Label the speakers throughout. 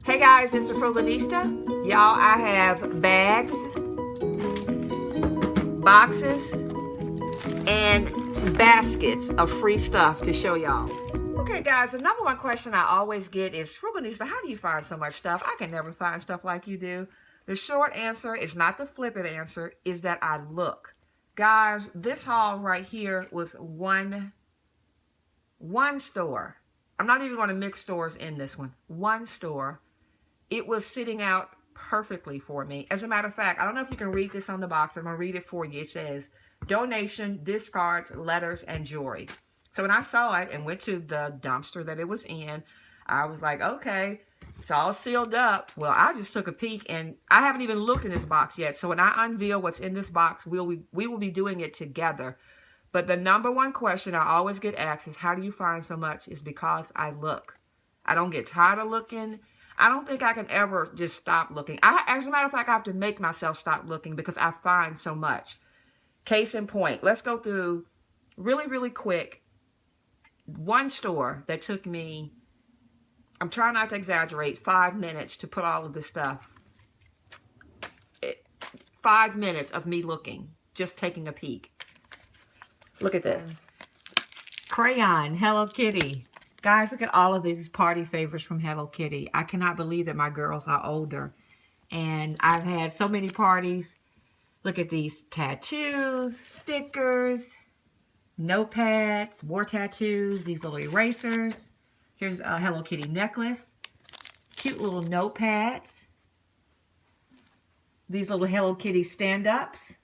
Speaker 1: Hey guys, it's the Frugalnista. Y'all, I have bags, boxes, and baskets of free stuff to show y'all. Okay guys, the number one question I always get is, Frugalnista, how do you find so much stuff? I can never find stuff like you do. The short answer is not the flippant answer, is that I look. Guys, this haul right here was one store. I'm not even going to mix stores in this one. One store. It was sitting out perfectly for me. As a matter of fact, I don't know if you can read this on the box, but I'm going to read it for you. It says, donation, discards, letters, and jewelry. So when I saw it and went to the dumpster that it was in, I was like, okay, it's all sealed up. Well, I just took a peek, and I haven't even looked in this box yet. So when I unveil what's in this box, we will be doing it together. But the number one question I always get asked is, how do you find so much? Is because I look. I don't get tired of looking. I don't think I can ever just stop looking. As a matter of fact, I have to make myself stop looking because I find so much. Case in point, let's go through really, really quick. One store that took me, I'm trying not to exaggerate, 5 minutes to put all of this stuff. 5 minutes of me looking, just taking a peek. Look at this. Crayon, Hello Kitty. Guys, look at all of these party favorites from Hello Kitty. I cannot believe that my girls are older. And I've had so many parties. Look at these tattoos, stickers, notepads, war tattoos, these little erasers. Here's a Hello Kitty necklace. Cute little notepads. These little Hello Kitty stand-ups.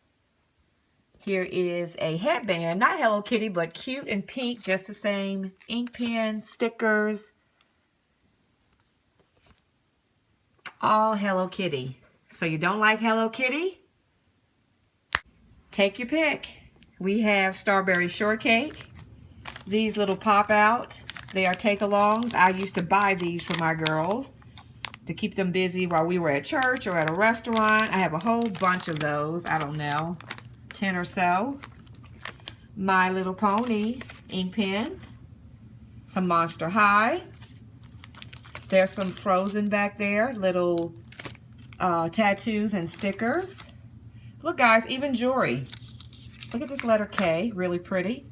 Speaker 1: Here is a headband, not Hello Kitty, but cute and pink, just the same. Ink pens, stickers. All Hello Kitty. So you don't like Hello Kitty? Take your pick. We have strawberry shortcake. These little pop out. They are take-alongs. I used to buy these for my girls to keep them busy while we were at church or at a restaurant. I have a whole bunch of those. I don't know. 10 or so. My Little Pony ink pens. Some Monster High. There's some Frozen back there. Little tattoos and stickers. Look guys, even jewelry. Look at this letter K, really pretty.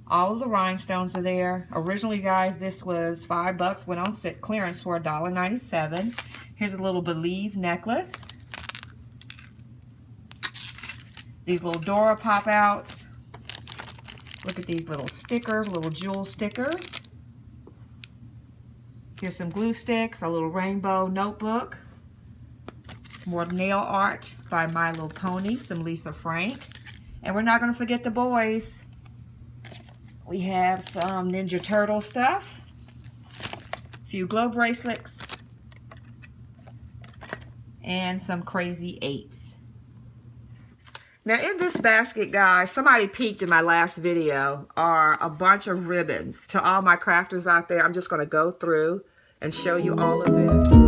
Speaker 1: All of the rhinestones are there. Originally guys, this was $5, went on clearance for $1.97. Here's a little Believe necklace. These little Dora pop-outs. Look at these little stickers, little jewel stickers. Here's some glue sticks, a little rainbow notebook. More nail art by My Little Pony, some Lisa Frank. And we're not going to forget the boys. We have some Ninja Turtle stuff. A few glow bracelets. And some Crazy 8s. Now in this basket, guys, somebody peeked in my last video, are a bunch of ribbons. To all my crafters out there, I'm just going to go through and show you all of this.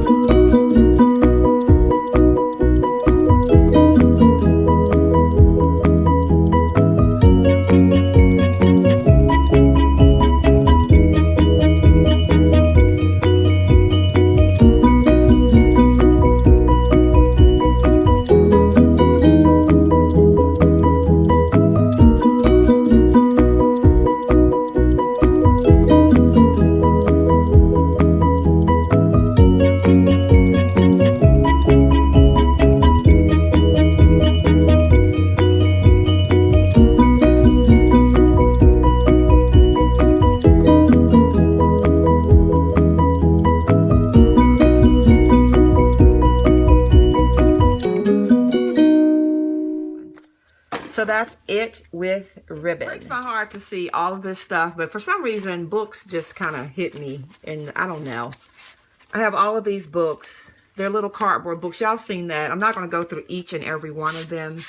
Speaker 1: So that's it with ribbon. It breaks my heart to see all of this stuff, but for some reason, books just kind of hit me, and I don't know. I have all of these books. They're little cardboard books. Y'all seen that. I'm not going to go through each and every one of them,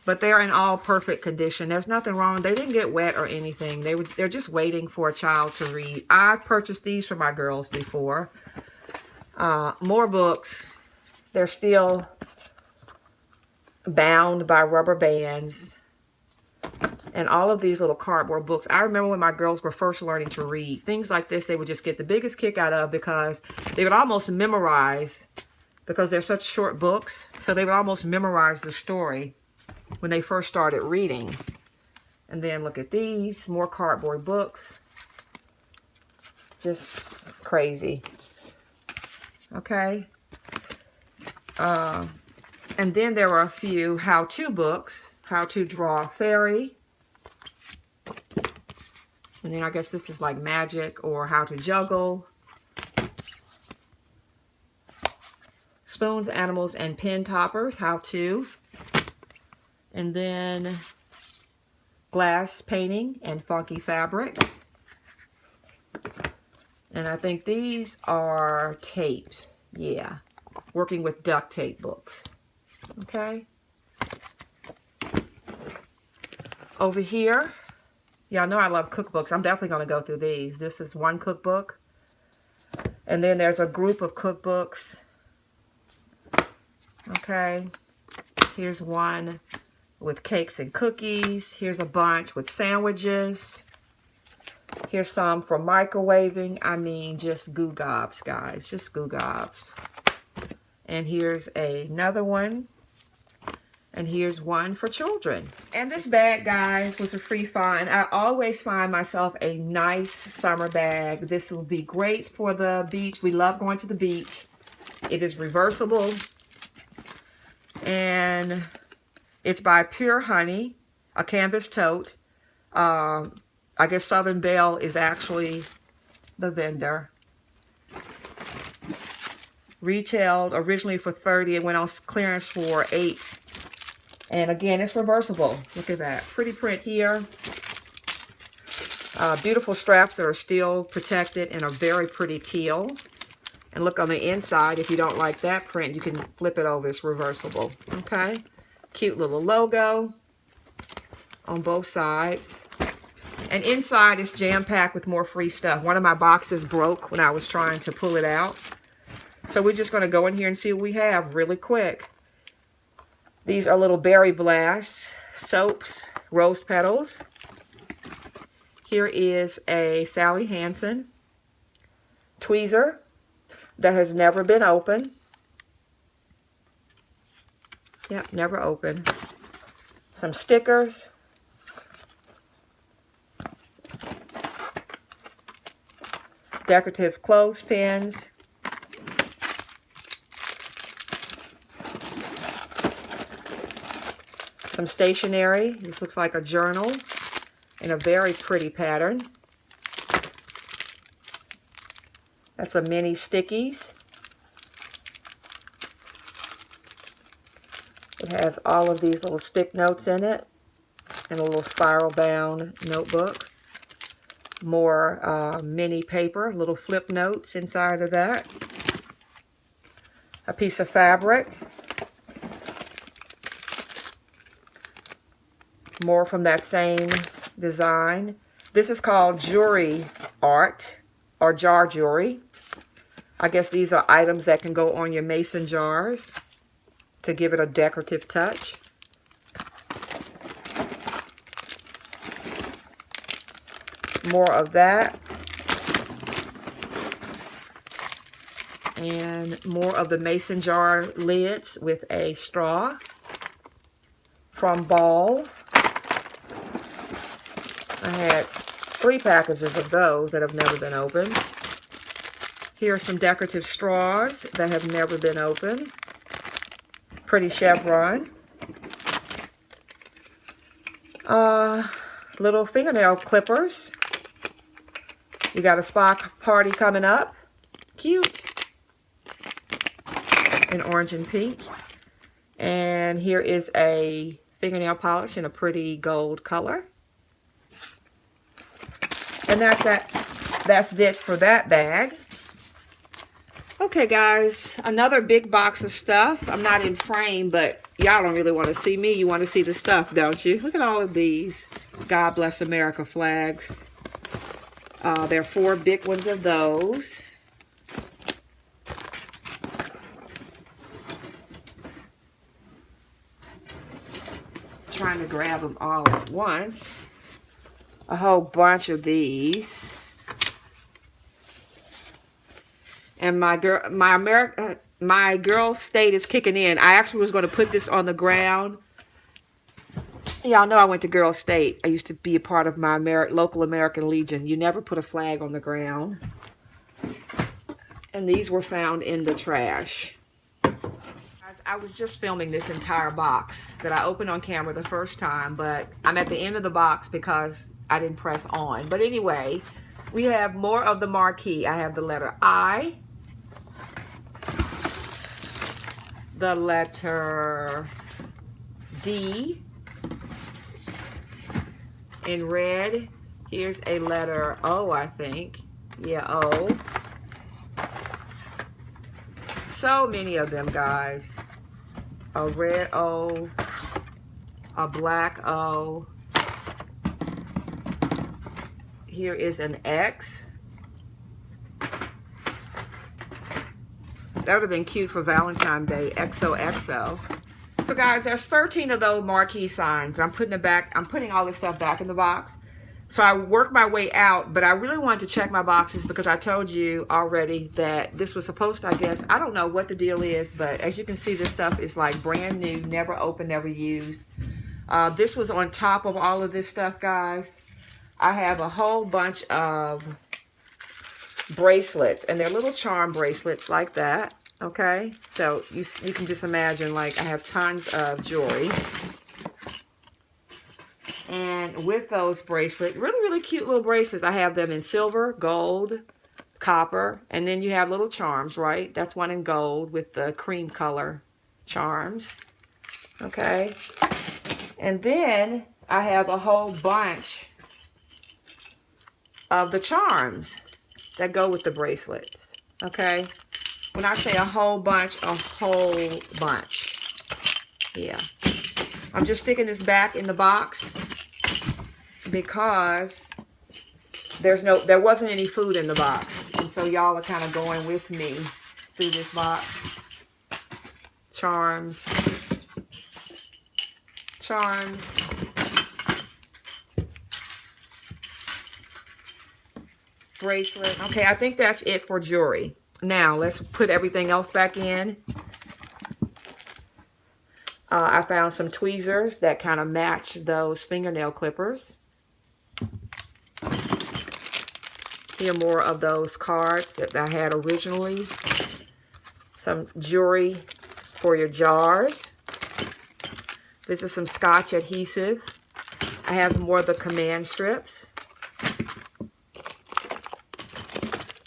Speaker 1: but they're in all perfect condition. There's nothing wrong. They didn't get wet or anything. They're just waiting for a child to read. I purchased these for my girls before. More books. They're still bound by rubber bands. And all of these little cardboard books. I remember when my girls were first learning to read. Things like this they would just get the biggest kick out of because they would almost memorize, because they're such short books. So they would almost memorize the story when they first started reading. And then look at these, more cardboard books. Just crazy. Okay. And then there were a few how-to books. How to draw a fairy. And then I guess this is like magic or how to juggle. Spoons, animals, and pen toppers, how to. And then glass painting and funky fabrics. And I think these are taped. Yeah. Working with duct tape books. Okay. Over here, y'all know I love cookbooks. I'm definitely going to go through these. This is one cookbook. And then there's a group of cookbooks. Okay. Here's one with cakes and cookies. Here's a bunch with sandwiches. Here's some for microwaving. I mean, just goo gobs, guys. Just goo gobs. And here's another one. And here's one for children. And this bag, guys, was a free find. I always find myself a nice summer bag. This will be great for the beach. We love going to the beach. It is reversible. And it's by Pure Honey, a canvas tote. I guess Southern Belle is actually the vendor. Retailed originally for $30. It went on clearance for $8. And again, it's reversible. Look at that. Pretty print here. Beautiful straps that are still protected in a very pretty teal. And look on the inside. If you don't like that print, you can flip it over. It's reversible. Okay. Cute little logo on both sides. And inside is jam-packed with more free stuff. One of my boxes broke when I was trying to pull it out. So we're just going to go in here and see what we have really quick. These are little berry blasts, soaps, rose petals. Here is a Sally Hansen tweezer that has never been opened. Yep, never opened. Some stickers. Decorative clothespins. Some stationery. This looks like a journal in a very pretty pattern. That's a mini stickies. It has all of these little stick notes in it and a little spiral bound notebook. More mini paper, little flip notes inside of that. A piece of fabric. More from that same design. This is called jewelry art or jar jewelry. I guess these are items that can go on your mason jars to give it a decorative touch. More of that. And more of the mason jar lids with a straw from Ball. I had 3 packages of those that have never been opened. Here are some decorative straws that have never been opened. Pretty chevron. Little fingernail clippers. You got a spa party coming up. Cute. In orange and pink. And here is a fingernail polish in a pretty gold color. And that's it for that bag. Okay, guys, another big box of stuff. I'm not in frame, but y'all don't really want to see me. You want to see the stuff, don't you? Look at all of these God Bless America flags. There are 4 big ones of those. It's trying to grab them all at once. A whole bunch of these. And my girl state is kicking in. I actually was going to put this on the ground. Y'all know I went to Girl State. I used to be a part of my local American Legion. You never put a flag on the ground. And these were found in the trash. I was just filming this entire box that I opened on camera the first time, but I'm at the end of the box because I didn't press on. But anyway, we have more of the marquee. I have the letter I, the letter D in red. Here's a letter O, I think. Yeah, O. So many of them, guys. A red O, a black O. Here is an X. That would have been cute for Valentine's Day, XOXO. So guys, there's 13 of those marquee signs. I'm putting all this stuff back in the box. So I worked my way out, but I really wanted to check my boxes because I told you already that this was supposed to, I guess, I don't know what the deal is, but as you can see, this stuff is like brand new, never opened, never used. This was on top of all of this stuff, guys. I have a whole bunch of bracelets, and they're little charm bracelets like that, okay? So you can just imagine, like, I have tons of jewelry. And with those bracelets, really, really cute little bracelets. I have them in silver, gold, copper, and then you have little charms, right? That's one in gold with the cream color charms, okay? And then I have a whole bunch of the charms that go with the bracelets, okay? When I say a whole bunch, yeah. I'm just sticking this back in the box because there wasn't any food in the box. And so y'all are kind of going with me through this box. Charms. Bracelet. Okay, I think that's it for jewelry. Now, let's put everything else back in. I found some tweezers that kind of match those fingernail clippers. Here are more of those cards that I had originally. Some jewelry for your jars. This is some Scotch adhesive. I have more of the command strips.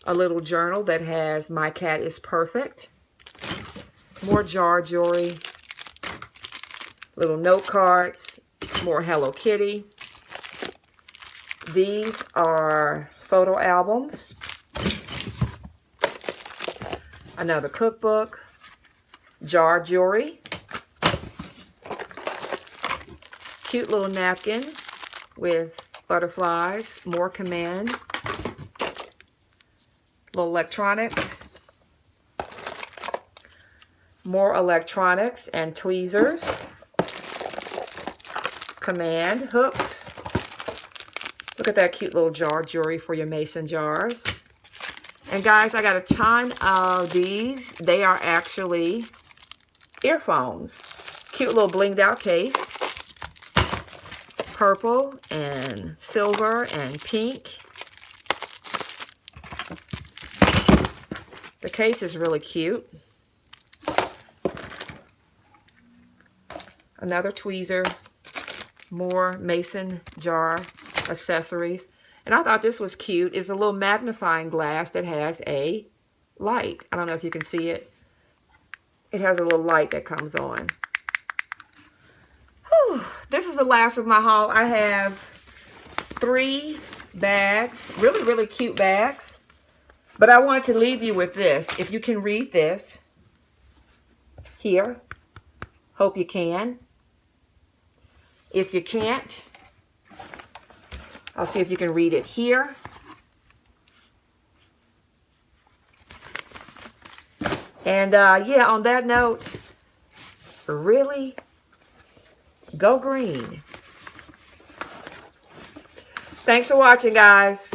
Speaker 1: A little journal that has My Cat is Perfect. More jar jewelry. Little note cards, more Hello Kitty. These are photo albums. Another cookbook. Jar jewelry. Cute little napkin with butterflies. More command. Little electronics. More electronics and tweezers. Command hooks. Look at that cute little jar jewelry for your mason jars. And guys, I got a ton of these. They are actually earphones. Cute little blinged out case. Purple and silver and pink. The case is really cute. Another tweezer. More mason jar accessories. And I thought this was cute. It's a little magnifying glass that has a light. I don't know if you can see it. It has a little light that comes on. Whew. This is the last of my haul. I have 3 bags. Really, really cute bags. But I want to leave you with this. If you can read this. Here. Hope you can. If you can't, I'll see if you can read it here. And yeah, on that note, really Go green. Thanks for watching, guys.